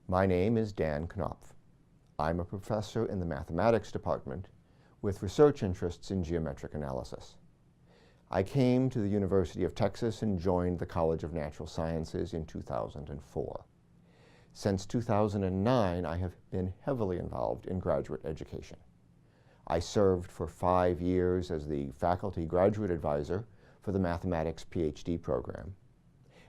My name is Dan Knopf. I'm a professor in the mathematics department with research interests in geometric analysis. I came to the University of Texas and joined the College of Natural Sciences in 2004. Since 2009, I have been heavily involved in graduate education. I served for 5 years as the faculty graduate advisor for the mathematics PhD program.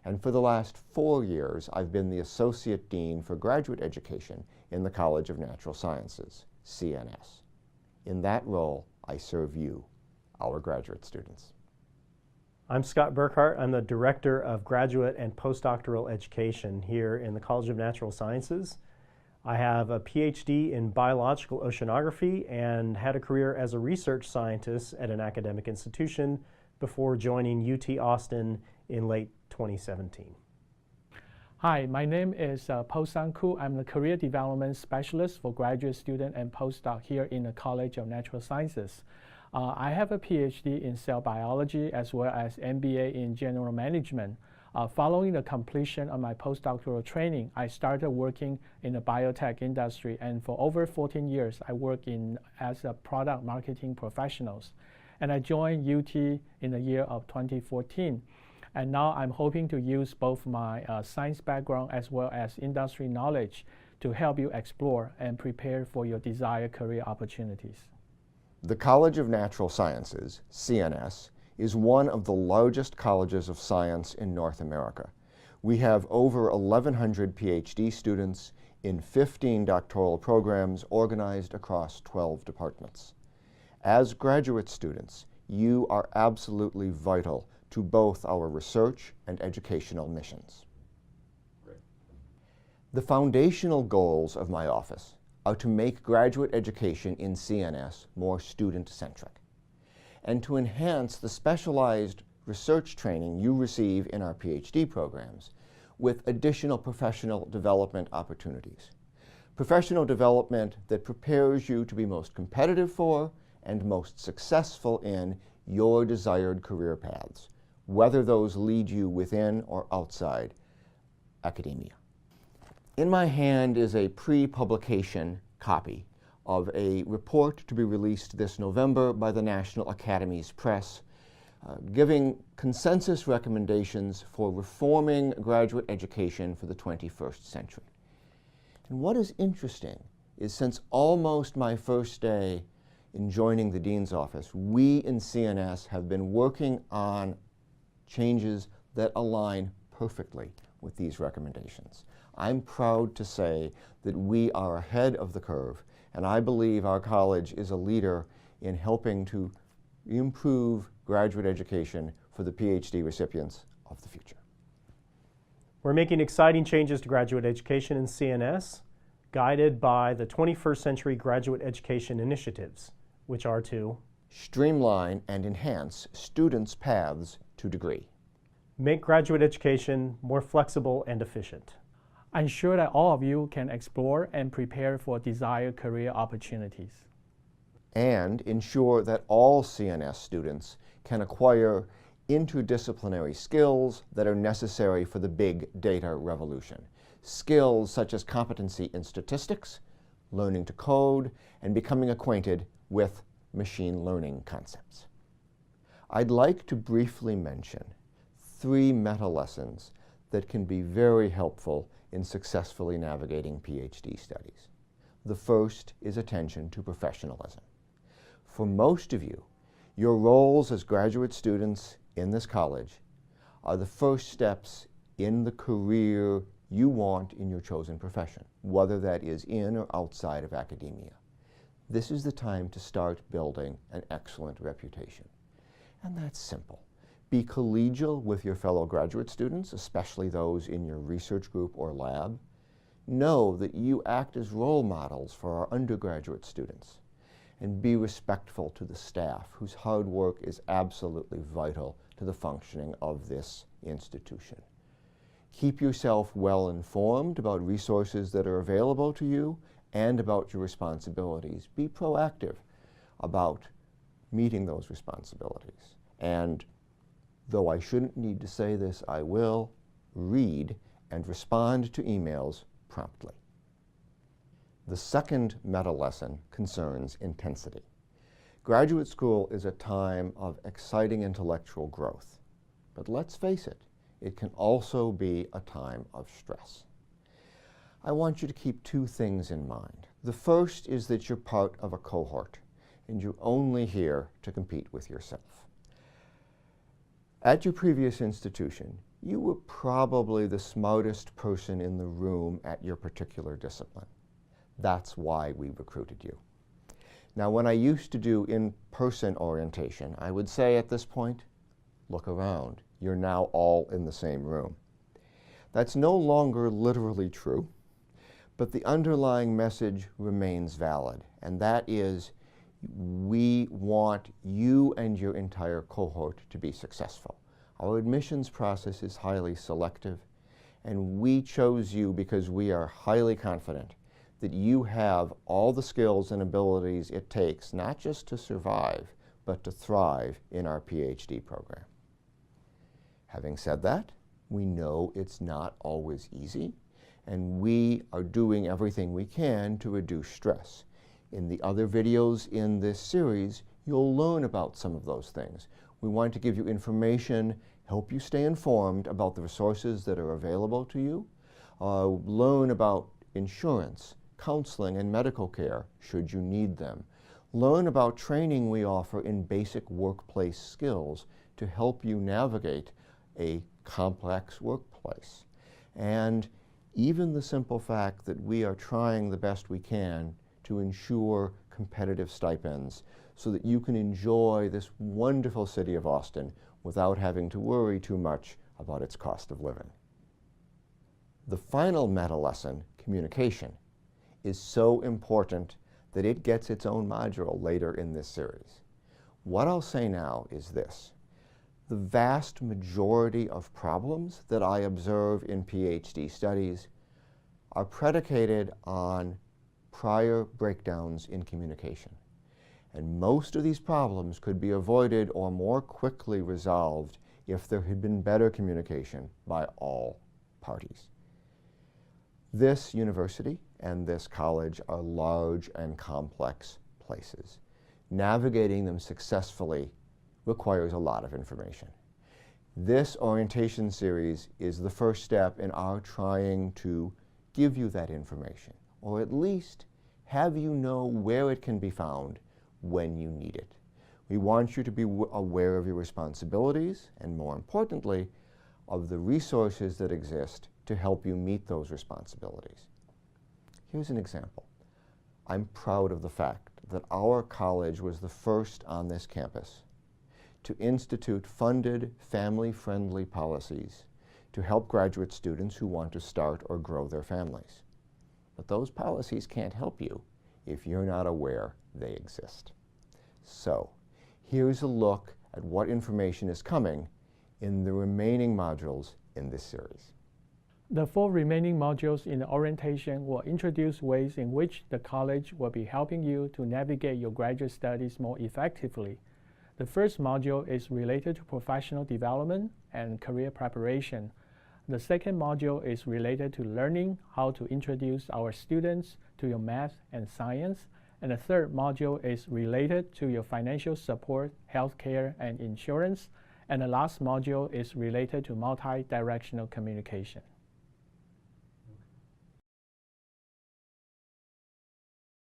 And for the last 4 years, I've been the Associate Dean for Graduate Education in the College of Natural Sciences, CNS. In that role, I serve you, our graduate students. I'm Scott Burkhart. I'm the Director of Graduate and Postdoctoral Education here in the College of Natural Sciences. I have a PhD in biological oceanography and had a career as a research scientist at an academic institution before joining UT Austin in late 2017. Hi, my name is Po-Sang Koo. I'm the Career Development Specialist for graduate student and postdoc here in the College of Natural Sciences. I have a PhD in cell biology as well as MBA in general management. Following the completion of my postdoctoral training, I started working in the biotech industry, and for over 14 years, I worked as a product marketing professional. And I joined UT in the year of 2014. And now I'm hoping to use both my science background as well as industry knowledge to help you explore and prepare for your desired career opportunities. The College of Natural Sciences, CNS, is one of the largest colleges of science in North America. We have over 1,100 PhD students in 15 doctoral programs organized across 12 departments. As graduate students, you are absolutely vital to both our research and educational missions. Great. The foundational goals of my office are to make graduate education in CNS more student-centric and to enhance the specialized research training you receive in our PhD programs with additional professional development opportunities. Professional development that prepares you to be most competitive for and most successful in your desired career paths, whether those lead you within or outside academia. In my hand is a pre-publication copy of a report to be released this November by the National Academies Press, giving consensus recommendations for reforming graduate education for the 21st century. And what is interesting is since almost my first day in joining the Dean's office, we in CNS have been working on changes that align perfectly with these recommendations. I'm proud to say that we are ahead of the curve, and I believe our college is a leader in helping to improve graduate education for the PhD recipients of the future. We're making exciting changes to graduate education in CNS, guided by the 21st Century Graduate Education Initiatives, which are to streamline and enhance students' paths to degree, make graduate education more flexible and efficient, ensure that all of you can explore and prepare for desired career opportunities, and ensure that all CNS students can acquire interdisciplinary skills that are necessary for the big data revolution. Skills such as competency in statistics, learning to code, and becoming acquainted with machine learning concepts. I'd like to briefly mention 3 meta lessons that can be very helpful in successfully navigating PhD studies. The first is attention to professionalism. For most of you, your roles as graduate students in this college are the first steps in the career you want in your chosen profession, whether that is in or outside of academia. This is the time to start building an excellent reputation. And that's simple. Be collegial with your fellow graduate students, especially those in your research group or lab. Know that you act as role models for our undergraduate students. And be respectful to the staff, whose hard work is absolutely vital to the functioning of this institution. Keep yourself well informed about resources that are available to you and about your responsibilities. Be proactive about meeting those responsibilities. And though I shouldn't need to say this, I will read and respond to emails promptly. The second meta lesson concerns intensity. Graduate school is a time of exciting intellectual growth, but let's face it, it can also be a time of stress. I want you to keep two things in mind. The first is that you're part of a cohort, and you're only here to compete with yourself. At your previous institution, you were probably the smartest person in the room at your particular discipline. That's why we recruited you. Now, when I used to do in-person orientation, I would say at this point, look around. You're now all in the same room. That's no longer literally true, but the underlying message remains valid, and that is we want you and your entire cohort to be successful. Our admissions process is highly selective, and we chose you because we are highly confident that you have all the skills and abilities it takes not just to survive, but to thrive in our PhD program. Having said that, we know it's not always easy, and we are doing everything we can to reduce stress. In the other videos in this series, you'll learn about some of those things. We want to give you information, help you stay informed about the resources that are available to you, learn about insurance, counseling, and medical care, should you need them. Learn about training we offer in basic workplace skills to help you navigate a complex workplace. And even the simple fact that we are trying the best we can to ensure competitive stipends so that you can enjoy this wonderful city of Austin without having to worry too much about its cost of living. The final meta lesson, communication, is so important that it gets its own module later in this series. What I'll say now is this. The vast majority of problems that I observe in PhD studies are predicated on prior breakdowns in communication. And most of these problems could be avoided or more quickly resolved if there had been better communication by all parties. This university and this college are large and complex places. Navigating them successfully requires a lot of information. This orientation series is the first step in our trying to give you that information, or at least have you know where it can be found when you need it. We want you to be aware of your responsibilities and, more importantly, of the resources that exist to help you meet those responsibilities. Here's an example. I'm proud of the fact that our college was the first on this campus to institute funded, family-friendly policies to help graduate students who want to start or grow their families. But those policies can't help you if you're not aware they exist. So, here's a look at what information is coming in the remaining modules in this series. The 4 remaining modules in the orientation will introduce ways in which the college will be helping you to navigate your graduate studies more effectively. The first module is related to professional development and career preparation. The second module is related to learning how to introduce our students to your math and science. And the third module is related to your financial support, healthcare, and insurance. And the last module is related to multi-directional communication.